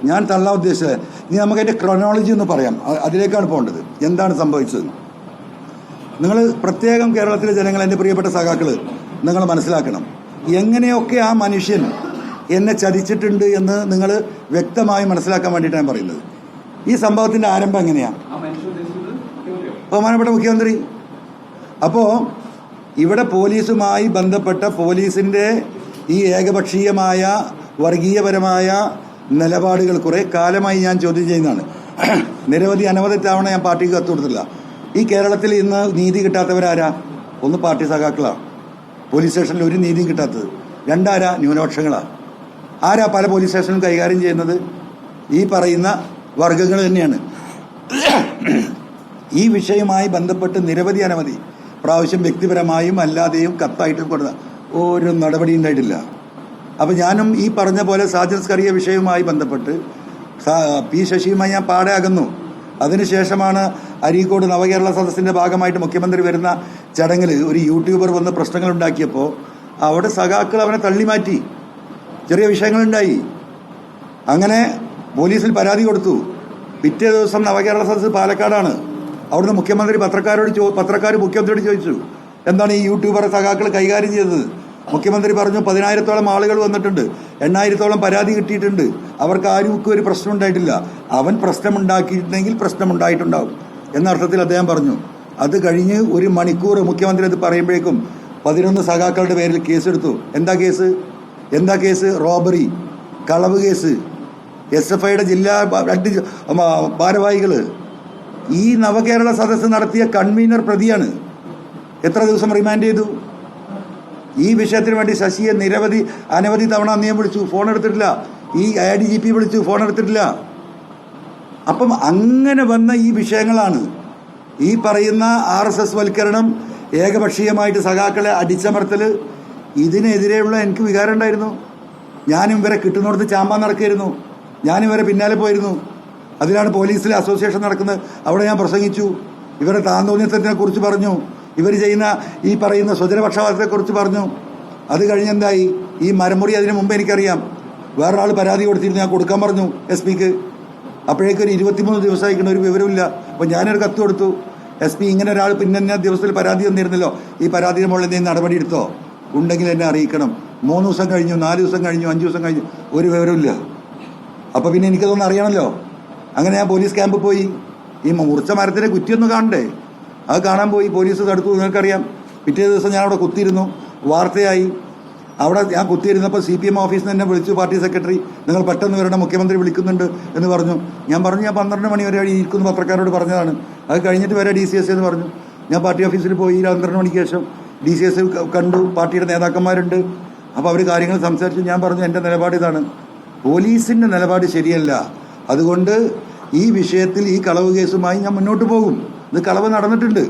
ഞാൻ തള്ളാൻ ഉദ്ദേശിച്ചത്. ഇനി നമുക്ക് അതിൻ്റെ ക്രോണോളജി ഒന്ന് പറയാം. അതിലേക്കാണ് പോകേണ്ടത്. എന്താണ് സംഭവിച്ചത്? നിങ്ങൾ പ്രത്യേകം കേരളത്തിലെ ജനങ്ങൾ, എൻ്റെ പ്രിയപ്പെട്ട സഖാക്കൾ, നിങ്ങൾ മനസ്സിലാക്കണം. എങ്ങനെയൊക്കെ ആ മനുഷ്യൻ എന്നെ ചതിച്ചിട്ടുണ്ട് എന്ന് നിങ്ങൾ വ്യക്തമായി മനസ്സിലാക്കാൻ വേണ്ടിയിട്ടാണ് ഞാൻ പറയുന്നത്. ഈ സംഭവത്തിൻ്റെ ആരംഭം എങ്ങനെയാണ്? ബഹുമാനപ്പെട്ട മുഖ്യമന്ത്രി. അപ്പോൾ ഇവിടെ പോലീസുമായി ബന്ധപ്പെട്ട പോലീസിൻ്റെ ഈ ഏകപക്ഷീയമായ വർഗീയപരമായ നിലപാടുകൾ കുറേ കാലമായി ഞാൻ ചോദ്യം ചെയ്യുന്നതാണ്. അനവധി തവണ ഞാൻ പാർട്ടിക്ക് കത്ത് കൊടുത്തില്ല. ഈ കേരളത്തിൽ ഇന്ന് നീതി കിട്ടാത്തവരാരാ? ഒന്ന് പാർട്ടി സഖാക്കളാണ്. പോലീസ് സ്റ്റേഷനിൽ ഒരു നീതിയും കിട്ടാത്തത്. രണ്ടാരാ? ന്യൂനപക്ഷങ്ങളാണ്. ആരാ പല പോലീസ് സ്റ്റേഷനിലും കൈകാര്യം ചെയ്യുന്നത്? ഈ പറയുന്ന വർഗ്ഗങ്ങൾ തന്നെയാണ്. ഈ വിഷയവുമായി ബന്ധപ്പെട്ട് അനവധി പ്രാവശ്യം വ്യക്തിപരമായും അല്ലാതെയും കത്തായിട്ടും കൊടുത്ത ഒരു നടപടി ഉണ്ടായിട്ടില്ല. അപ്പം ഞാനും ഈ പറഞ്ഞ പോലെ സാജൻ സ്കറിയ വിഷയവുമായി ബന്ധപ്പെട്ട് പി ശശിയുമായി ഞാൻ പാടെ അകന്നു. അതിനുശേഷമാണ് അരീക്കോട് നവകേരള സദസ്സിൻ്റെ ഭാഗമായിട്ട് മുഖ്യമന്ത്രി വരുന്ന ചടങ്ങിൽ ഒരു യൂട്യൂബർ വന്ന് പ്രശ്നങ്ങൾ ഉണ്ടാക്കിയപ്പോൾ അവിടെ സഖാക്കൾ അവനെ തള്ളിമാറ്റി. ചെറിയ വിഷയങ്ങളുണ്ടായി. അങ്ങനെ പോലീസിൽ പരാതി കൊടുത്തു. പിറ്റേ ദിവസം നവകേരള സദസ്സ് പാലക്കാടാണ്. അവിടുന്ന് പത്രക്കാർ മുഖ്യമന്ത്രിയോട് ചോദിച്ചു, എന്താണ് ഈ യൂട്യൂബർ സഖാക്കൾ കൈകാര്യം ചെയ്തത്? മുഖ്യമന്ത്രി പറഞ്ഞു 10,000-ഓളം ആളുകൾ വന്നിട്ടുണ്ട്, 8,000-ഓളം പരാതി കിട്ടിയിട്ടുണ്ട്, അവർക്ക് ആരും ഒരു പ്രശ്നം ഉണ്ടായിട്ടില്ല. അവൻ പ്രശ്നമുണ്ടാക്കിയിട്ടുണ്ടെങ്കിൽ പ്രശ്നമുണ്ടായിട്ടുണ്ടാവും എന്നർത്ഥത്തിൽ അദ്ദേഹം പറഞ്ഞു. അത് കഴിഞ്ഞ് ഒരു മണിക്കൂർ മുഖ്യമന്ത്രി അത് പറയുമ്പോഴേക്കും 11 സഖാക്കളുടെ പേരിൽ കേസെടുത്തു. എന്താ കേസ്? റോബറി, കളവ് കേസ്. SFIയുടെ ജില്ലാ 2 ഭാരവാഹികൾ ഈ നവകേരള സദസ്സ് നടത്തിയ കൺവീനർ പ്രതിയാണ്. എത്ര ദിവസം റിമാൻഡ് ചെയ്തു? ഈ വിഷയത്തിന് വേണ്ടി ശശിയെ അനവധി തവണ നിയമം വിളിച്ചു, ഫോൺ എടുത്തിട്ടില്ല. ഈ ADGP വിളിച്ചു, ഫോൺ എടുത്തിട്ടില്ല. അപ്പം അങ്ങനെ വന്ന ഈ വിഷയങ്ങളാണ് ഈ പറയുന്ന RSS വൽക്കരണം, ഏകപക്ഷീയമായിട്ട് സഖാക്കളെ അടിച്ചമർത്തൽ. ഇതിനെതിരെയുള്ള എനിക്ക് വികാരം ഉണ്ടായിരുന്നു. ഞാനും ഇവരെ കിട്ടുന്നിടത്ത് ചാമ്പാൻ നടക്കുകയായിരുന്നു. ഞാനും ഇവരെ പിന്നാലെ പോയിരുന്നു. അതിലാണ് പോലീസിലെ അസോസിയേഷൻ നടക്കുന്നത്. അവിടെ ഞാൻ പ്രസംഗിച്ചു. ഇവരുടെ താന്തോന്യത്വത്തിനെ കുറിച്ച് പറഞ്ഞു. ഇവർ ചെയ്യുന്ന ഈ പറയുന്ന സ്വജനപക്ഷപാതത്തെക്കുറിച്ച് പറഞ്ഞു. അത് കഴിഞ്ഞെന്തായി? ഈ മരമുറി അതിന് മുമ്പ് എനിക്കറിയാം. വേറൊരാൾ പരാതി കൊടുത്തിരുന്നു, ഞാൻ കൊടുക്കാൻ പറഞ്ഞു SP-ക്ക്. അപ്പോഴേക്കും ഒരു 23 ദിവസമായിക്കുന്ന ഒരു വിവരമില്ല. അപ്പോൾ ഞാനൊരു കത്ത് കൊടുത്തു. SP ഇങ്ങനെ ഒരാൾ പിന്നെ ദിവസത്തിൽ പരാതി തന്നിരുന്നല്ലോ, ഈ പരാതിയുടെ മുകളിൽ എന്തെങ്കിലും നടപടി എടുത്തോ? ഉണ്ടെങ്കിൽ എന്നെ അറിയിക്കണം. 3 ദിവസം കഴിഞ്ഞു, 4 ദിവസം കഴിഞ്ഞു, 5 ദിവസം കഴിഞ്ഞു, ഒരു വിവരമില്ല. അപ്പോൾ പിന്നെ എനിക്കതൊന്നും അറിയണമല്ലോ. അങ്ങനെ ഞാൻ പോലീസ് ക്യാമ്പിൽ പോയി. ഈ മുറിച്ച മരത്തിൻ്റെ കുറ്റിയൊന്ന് കാണണ്ടേ? അത് കാണാൻ പോയി. പോലീസ് തടുത്തു, നിങ്ങൾക്കറിയാം. പിറ്റേ ദിവസം ഞാൻ അവിടെ കുത്തിയിരുന്നു, വാർത്തയായി. അവിടെ ഞാൻ കുത്തിയിരുന്നപ്പോൾ CPM ഓഫീസിൽ നിന്ന് എന്നെ വിളിച്ചു പാർട്ടി സെക്രട്ടറി, നിങ്ങൾ പെട്ടെന്ന് വരണം, മുഖ്യമന്ത്രി വിളിക്കുന്നുണ്ട് എന്ന് പറഞ്ഞു. ഞാൻ 12 മണി വരെ ഇരിക്കുന്ന പത്രക്കാരോട് പറഞ്ഞതാണ്. അത് കഴിഞ്ഞിട്ട് വരെ DCS എന്ന് പറഞ്ഞു. ഞാൻ പാർട്ടി ഓഫീസിൽ പോയി. 12 മണിക്ക് ശേഷം DCS കണ്ടു. പാർട്ടിയുടെ നേതാക്കന്മാരുണ്ട്. അപ്പോൾ അവർ കാര്യങ്ങൾ സംസാരിച്ചു. ഞാൻ പറഞ്ഞു, എൻ്റെ നിലപാട് ഇതാണ്, പോലീസിൻ്റെ നിലപാട് ശരിയല്ല. അതുകൊണ്ട് ഈ വിഷയത്തിൽ ഈ കളവ് കേസുമായി ഞാൻ മുന്നോട്ട് പോകും. ഇത് കളവ് നടന്നിട്ടുണ്ട്.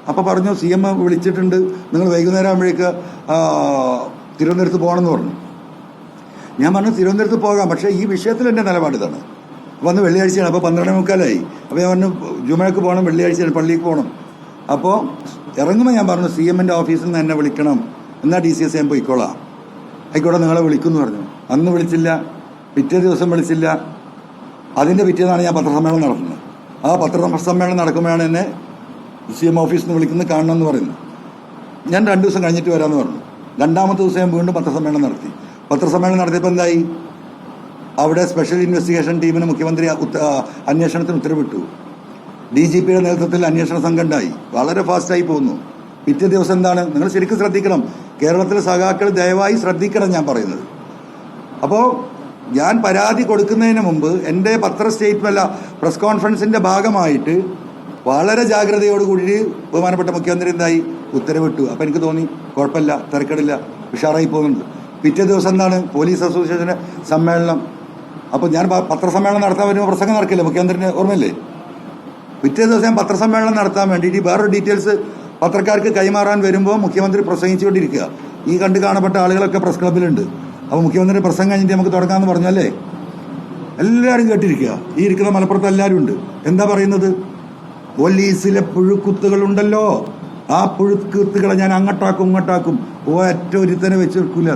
അപ്പോൾ പറഞ്ഞു, CM വിളിച്ചിട്ടുണ്ട്, നിങ്ങൾ വൈകുന്നേരം ആകുമ്പോഴേക്ക് തിരുവനന്തപുരത്ത് പോകണമെന്ന് പറഞ്ഞു. ഞാൻ പറഞ്ഞു, തിരുവനന്തപുരത്ത് പോകാം, പക്ഷേ ഈ വിഷയത്തിൽ എൻ്റെ നിലപാട് ഇതാണ്. വന്ന് വെള്ളിയാഴ്ചയാണ്. അപ്പോൾ 12:45. അപ്പോൾ ഞാൻ പറഞ്ഞു, ജുമയ്ക്ക് പോകണം, വെള്ളിയാഴ്ചയാണ്, പള്ളിക്ക് പോകണം. അപ്പോൾ ഇറങ്ങുമ്പോൾ ഞാൻ പറഞ്ഞു, CMൻ്റെ ഓഫീസിൽ നിന്ന് എന്നെ വിളിക്കണം, എന്നാൽ DCS ഞാൻ പോയിക്കോളാം. ആയിക്കോട്ടെ, നിങ്ങളെ വിളിക്കുമെന്ന് പറഞ്ഞു. അന്ന് വിളിച്ചില്ല, പിറ്റേ ദിവസം വിളിച്ചില്ല. അതിൻ്റെ പിറ്റേന്നാണ് ഞാൻ പത്രസമ്മേളനം നടത്തുന്നത്. ആ പത്രസമ്മേളനം നടക്കുമ്പോഴാണ് എന്നെ CM ഓഫീസിൽ നിന്ന് വിളിക്കുന്നത്, കാണണമെന്ന് പറയുന്നത്. ഞാൻ 2 ദിവസം കഴിഞ്ഞിട്ട് വരാമെന്ന് പറഞ്ഞു. 2ാമത്തെ ദിവസം ഞാൻ വീണ്ടും പത്രസമ്മേളനം നടത്തി. പത്രസമ്മേളനം നടത്തിയപ്പോൾ എന്തായി? അവിടെ സ്പെഷ്യൽ ഇൻവെസ്റ്റിഗേഷൻ ടീമിന് മുഖ്യമന്ത്രി അന്വേഷണത്തിന് ഉത്തരവിട്ടു. DGPയുടെ നേതൃത്വത്തിൽ അന്വേഷണ സംഘം ഉണ്ടായി. വളരെ ഫാസ്റ്റായി പോകുന്നു. പിറ്റേ ദിവസം എന്താണ്? നിങ്ങൾ ശരിക്കും ശ്രദ്ധിക്കണം, കേരളത്തിലെ സഖാക്കൾ ദയവായി ശ്രദ്ധിക്കണം ഞാൻ പറയുന്നത്. അപ്പോൾ ഞാൻ പരാതി കൊടുക്കുന്നതിന് മുമ്പ് എൻ്റെ പ്രസ് കോൺഫറൻസിൻ്റെ ഭാഗമായിട്ട് വളരെ ജാഗ്രതയോടുകൂടി ബഹുമാനപ്പെട്ട മുഖ്യമന്ത്രി എന്തായി? ഉത്തരവിട്ടു. അപ്പോൾ എനിക്ക് തോന്നി കുഴപ്പമില്ല, തിരക്കടില്ല, ഉഷാറായി പോകുന്നുണ്ട്. പിറ്റേ ദിവസം എന്താണ്? പോലീസ് അസോസിയേഷൻ്റെ സമ്മേളനം. അപ്പോൾ ഞാൻ പത്രസമ്മേളനം നടത്താൻ വരുമ്പോൾ പ്രസംഗം നടക്കില്ല, മുഖ്യമന്ത്രിന് ഓർമ്മയില്ലേ? പിറ്റേ ദിവസം ഞാൻ പത്രസമ്മേളനം നടത്താൻ വേണ്ടിയിട്ട് വേറൊരു ഡീറ്റെയിൽസ് പത്രക്കാർക്ക് കൈമാറാൻ വരുമ്പോൾ മുഖ്യമന്ത്രി പ്രസംഗിച്ചുകൊണ്ടിരിക്കുക. ഈ കാണപ്പെട്ട ആളുകളൊക്കെ പ്രസ് ക്ലബ്ബിലുണ്ട്. അപ്പോൾ മുഖ്യമന്ത്രി പ്രസംഗം കഴിഞ്ഞിട്ട് നമുക്ക് തുടങ്ങാമെന്ന് പറഞ്ഞല്ലേ, എല്ലാവരും കേട്ടിരിക്കുക. ഈ ഇരിക്കുന്ന മലപ്പുറത്ത് എല്ലാവരും ഉണ്ട്. എന്താ പറയുന്നത്? പോലീസിലെ പുഴുക്കുത്തുകളുണ്ടല്ലോ, ആ പുഴുക്കുത്തുകളെ ഞാൻ അങ്ങോട്ടാക്കും ഇങ്ങോട്ടാക്കും, ഒറ്റ ഒരുത്തനെ വെച്ച് വെക്കൂല.